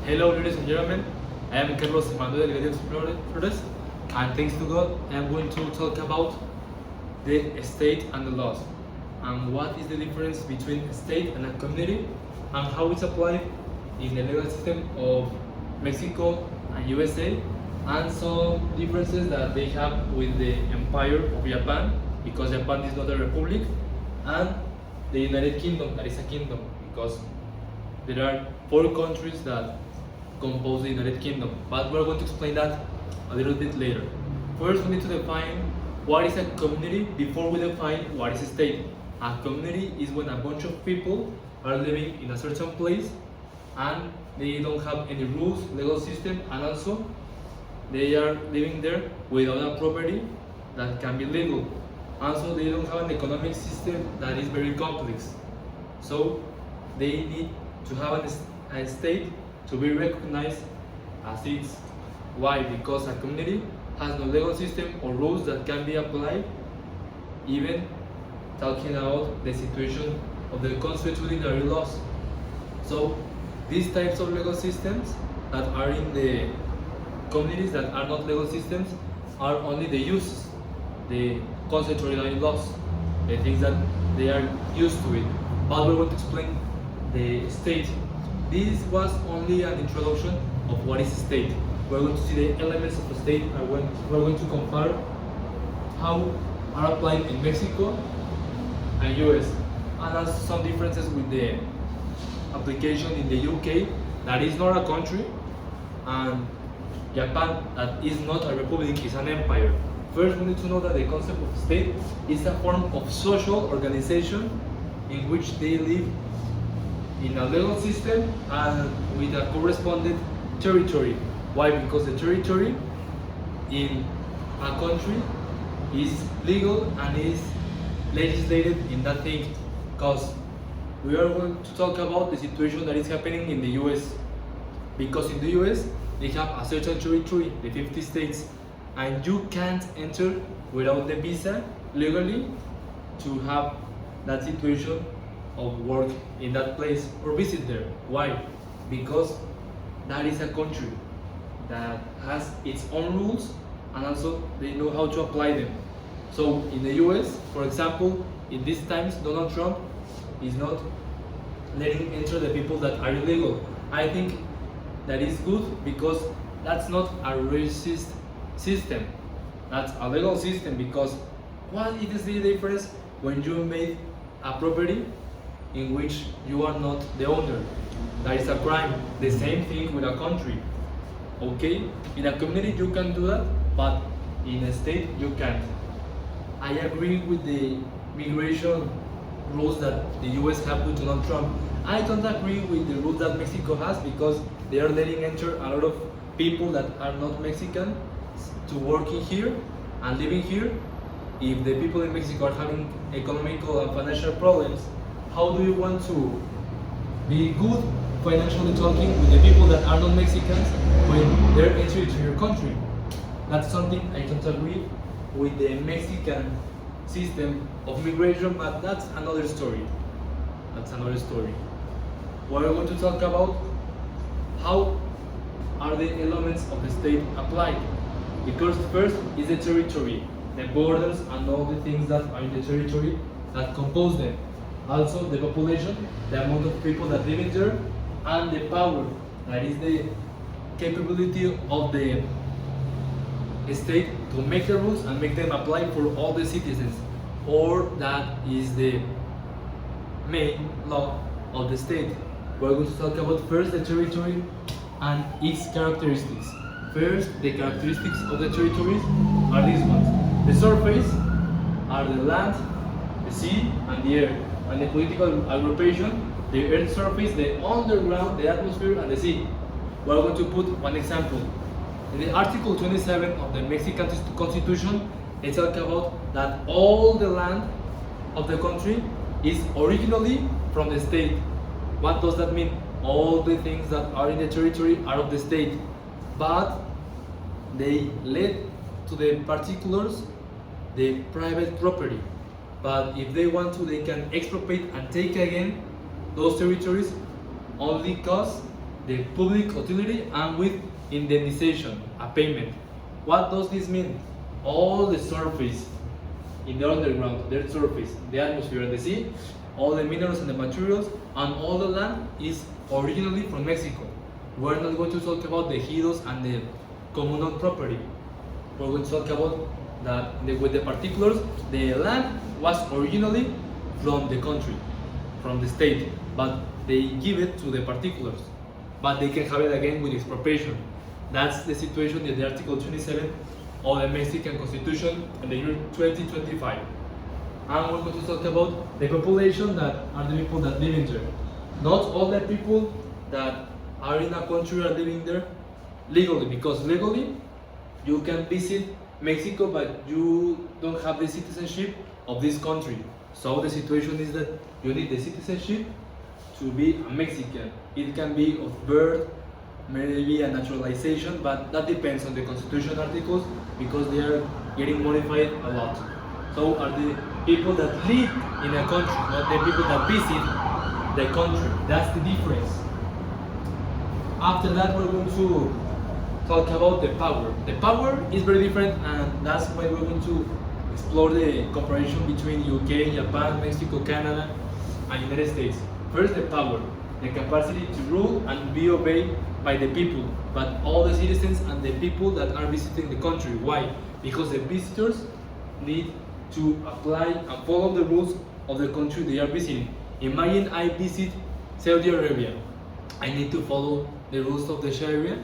Hello, ladies and gentlemen. I am Carlos Manuel Delgado Flores, and thanks to God, I am going to talk about the state and the laws, and what is the difference between a state and a community, and how it's applied in the legal system of Mexico and USA, and some differences that they have with the Empire of Japan, because Japan is not a republic, and the United Kingdom, that is a kingdom, because there are four countries that compose the United Kingdom, but we're going to explain that a little bit later. First, we need to define what is a community before we define what is a state. A community is when a bunch of people are living in a certain place and they don't have any rules, legal system, and also they are living there without a property that can be legal. Also, they don't have an economic system that is very complex. So they need to have a state to be recognized as its. Why? Because a community has no legal system or rules that can be applied, even talking about the situation of the constitutionary laws. So these types of legal systems that are in the communities that are not legal systems are only the uses, the constitutionary laws, the things that they are used to it. But we're going to explain the state. This was only an introduction of what is a state. We're going to see the elements of a state, and we're going to compare how are applied in Mexico and US, and also some differences with the application in the UK, that is not a country, and Japan, that is not a republic, is an empire. First, we need to know that the concept of state is a form of social organization in which they live in a legal system and with a corresponding territory. Why? Because the territory in a country is legal and is legislated in that thing. Because we are going to talk about the situation that is happening in the US. Because in the US, they have a certain territory, the 50 states, and you can't enter without the visa legally to have that situation of work in that place or visit there. Why? Because that is a country that has its own rules and also they know how to apply them. So in the US, for example, in these times, Donald Trump is not letting enter the people that are illegal. I think that is good because that's not a racist system. That's a legal system, because what is the difference when you made a property in which you are not the owner? That is a crime. The same thing with a country. Okay? In a community you can do that, but in a state you can't. I agree with the migration rules that the US have with Donald Trump. I don't agree with the rules that Mexico has, because they are letting enter a lot of people that are not Mexican to working here and living here. If the people in Mexico are having economical and financial problems, how do you want to be good financially talking with the people that are not Mexicans when they're entering to your country? That's something I don't agree with the Mexican system of migration, but that's another story. That's another story. We're going to talk about how are the elements of the state applied. Because first is the territory, the borders and all the things that are in the territory that compose them. Also the population, the amount of people that live in there, and the power, that is the capability of the state to make the rules and make them apply for all the citizens, or that is the main law of the state. We're going to talk about first the territory and its characteristics. First, the characteristics of the territories are these ones. The surface are the land, the sea, and the air. And the political aggregation, the earth's surface, the underground, the atmosphere, and the sea. We're going to put one example. In the Article 27 of the Mexican Constitution, it talks about that all the land of the country is originally from the state. What does that mean? All the things that are in the territory are of the state, but they let to the particulars the private property. But if they want to, they can expropriate and take again those territories only because the public utility and with indemnization, a payment. What does this mean? All the surface in the underground, the earth surface, the atmosphere and the sea, all the minerals and the materials, and all the land is originally from Mexico. We're not going to talk about the ejidos and the communal property. We're going to talk about that with the particulars, the land was originally from the country, from the state, but they give it to the particulars. But they can have it again with expropriation. That's the situation in the Article 27 of the Mexican Constitution in the year 2025. And we're going to talk about the population that are the people that live in there. Not all the people that are in a country are living there legally, because legally you can visit Mexico but you don't have the citizenship of this country. So the situation is that you need the citizenship to be a Mexican. It can be of birth, maybe a naturalization, but that depends on the constitution articles because they are getting modified a lot. So are the people that live in a country, not the people that visit the country. That's the difference. After that, we're going to talk about the power. The power is very different, and that's why we're going to explore the comparison between UK, Japan, Mexico, Canada, and United States. First, the power, the capacity to rule and be obeyed by the people, but all the citizens and the people that are visiting the country. Why? Because the visitors need to apply and follow the rules of the country they are visiting. Imagine I visit Saudi Arabia. I need to follow the rules of the Sharia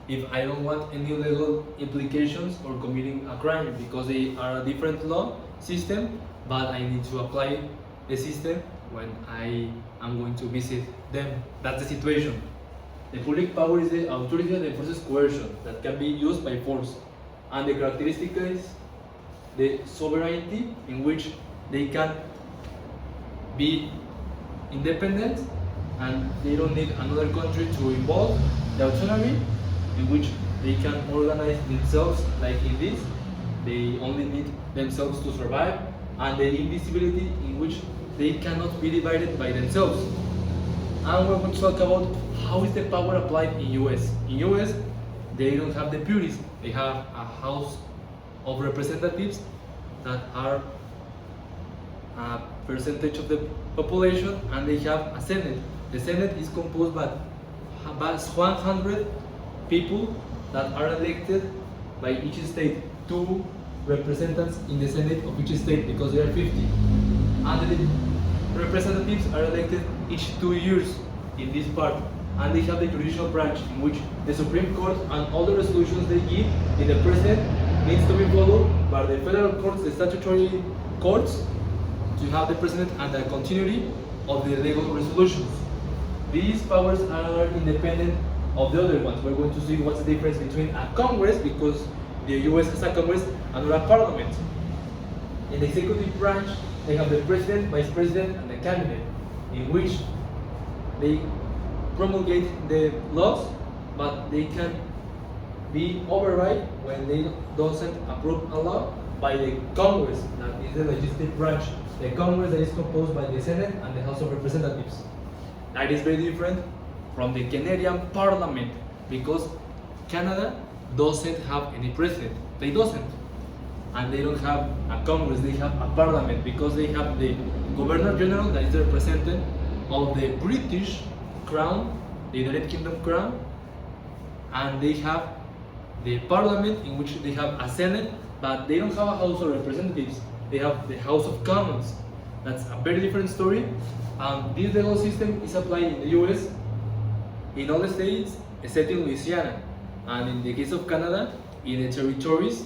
if I don't want any legal implications or committing a crime, because they are a different law system, but I need to apply the system when I am going to visit them. That's the situation. The public power is the authority that enforces coercion that can be used by force, and the characteristic is the sovereignty in which they can be independent and they don't need another country to involve, the autonomy in which they can organize themselves, like in this, they only need themselves to survive, and the invisibility in which they cannot be divided by themselves. And we're going to talk about how is the power applied in US. In US, they don't have deputies, they have a House of Representatives that are a percentage of the population, and they have a Senate. The Senate is composed by 100 people that are elected by each state, 2 representatives in the Senate of each state, because there are 50. And the representatives are elected each 2 years in this part. And they have the judicial branch, in which the Supreme Court and all the resolutions they give in the president needs to be followed by the federal courts, the statutory courts, to have the president and the continuity of the legal resolutions. These powers are independent of the other ones. We're going to see what's the difference between a Congress, because the US has a Congress, and a Parliament. In the executive branch, they have the president, vice president, and the cabinet, in which they promulgate the laws, but they can be override when they doesn't approve a law by the Congress, that is the legislative branch. The Congress that is composed by the Senate and the House of Representatives. That is very different from the Canadian Parliament, because Canada doesn't have any president. They doesn't. And they don't have a Congress, they have a Parliament, because they have the Governor General that is the representative of the British Crown, the United Kingdom Crown, and they have the Parliament, in which they have a Senate, but they don't have a House of Representatives. They have the House of Commons. That's a very different story. This legal system is applied in the US, in all the states, except in Louisiana. And in the case of Canada, in the territories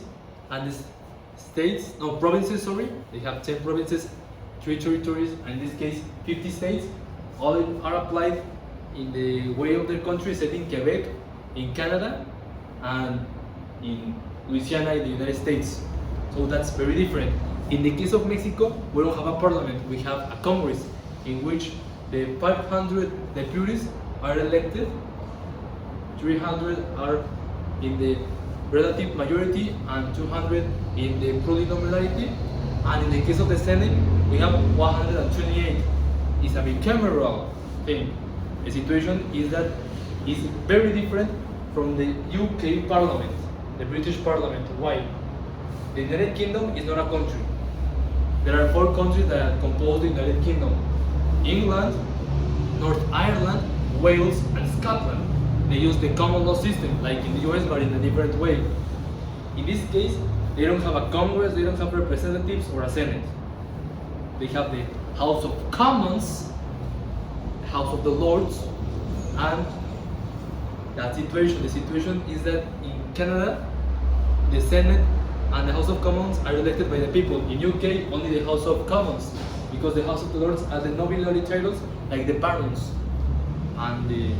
and the states, no, provinces, sorry, they have 10 provinces, 3 territories, and in this case, 50 states. All are applied in the way of their country, except in Quebec, in Canada, and in Louisiana in the United States. So that's very different. In the case of Mexico, we don't have a parliament, we have a Congress, in which the 500 deputies are elected, 300 are in the relative majority and 200 in the plurinominality. And in the case of the Senate, we have 128. It's a bicameral thing. The situation is that is very different from the UK Parliament, the British Parliament. Why? The United Kingdom is not a country. There are 4 countries that compose the United Kingdom: England, North Ireland, Wales, and Scotland. They use the common law system, like in the US, but in a different way. In this case, they don't have a Congress, they don't have representatives or a Senate. They have the House of Commons, the House of the Lords, and the situation is that in Canada, the Senate and the House of Commons are elected by the people. In UK, only the House of Commons, because the House of the Lords are the nobility titles, like the barons and the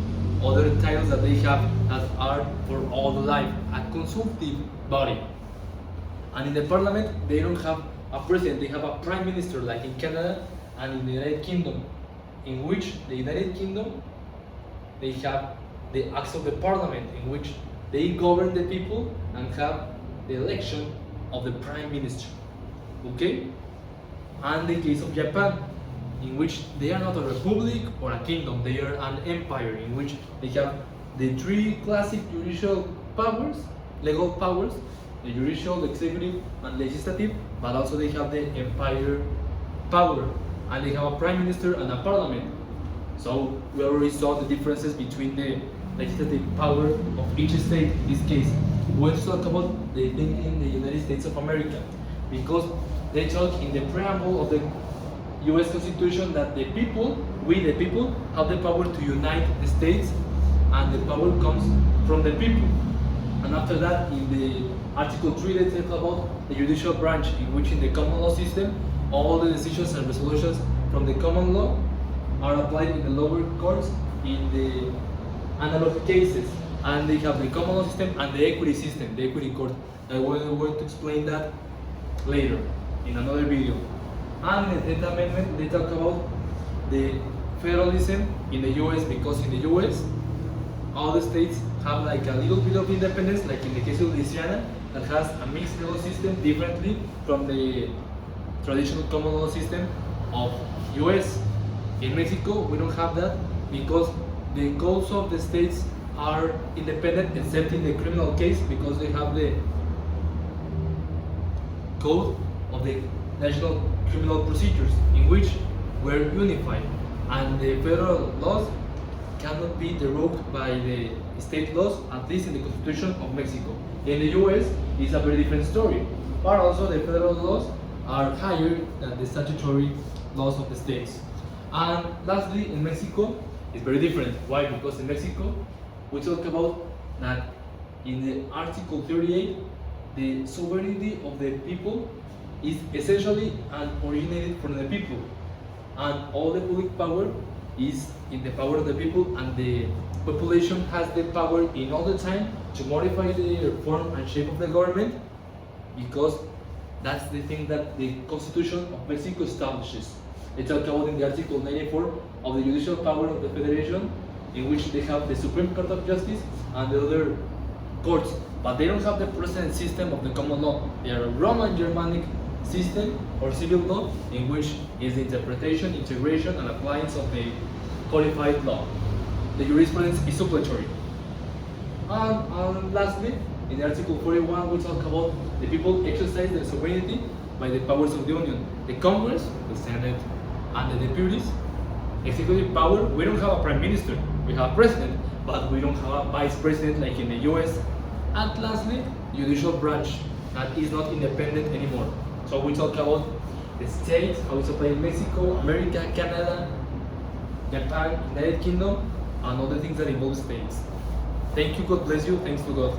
other titles that they have that are for all the life, a consultative body. And in the Parliament, they don't have a president, they have a prime minister, like in Canada and in the United Kingdom, in which the United Kingdom, they have the acts of the Parliament, in which they govern the people and have the election of the prime minister. Okay? And the case of Japan, in which they are not a republic or a kingdom, they are an empire, in which they have the 3 classic judicial powers, legal powers, the judicial, executive, and legislative, but also they have the empire power, and they have a prime minister and a parliament. So we already saw the differences between the legislative power of each state. In this case, we want to talk about the thing in the United States of America, because they talk in the preamble of the US Constitution that the people, we the people, have the power to unite the states, and the power comes from the people. And after that, in the Article 3, they talk about the judicial branch, in which in the common law system, all the decisions and resolutions from the common law are applied in the lower courts in the analog cases. And they have the common law system and the equity system, the equity court. I will going to explain that later in another video. And in the 10th Amendment, they talk about the federalism in the US, because in the US, all the states have like a little bit of independence, like in the case of Louisiana, that has a mixed legal system differently from the traditional common law system of US. In Mexico, we don't have that, because the codes of the states are independent, except in the criminal case, because they have the code of the national criminal procedures, in which we're unified, and the federal laws cannot be deroged by the state laws, at least in the Constitution of Mexico. In the US, it's a very different story, but also the federal laws are higher than the statutory laws of the states. And lastly, in Mexico, it's very different. Why? Because in Mexico, we talk about that in the Article 38, the sovereignty of the people is essentially and originated from the people, and all the public power is in the power of the people, and the population has the power in all the time to modify the form and shape of the government, because that's the thing that the Constitution of Mexico establishes. They talk about in the Article 94 of the judicial power of the Federation, in which they have the Supreme Court of Justice and the other courts, but they don't have the present system of the common law. They are a Roman Germanic system or civil law, in which is the interpretation, integration, and appliance of the codified law. The jurisprudence is suppletory. And lastly, in Article 41, we talk about the people exercise their sovereignty by the powers of the Union. The Congress, the Senate, and the deputies. Executive power, we don't have a prime minister, we have a president, but we don't have a vice president like in the US. And lastly, judicial branch, that is not independent anymore. So we talk about the states, how it's applied in Mexico, America, Canada, Japan, United Kingdom, and other things that involve states. Thank you, God bless you, thanks to God.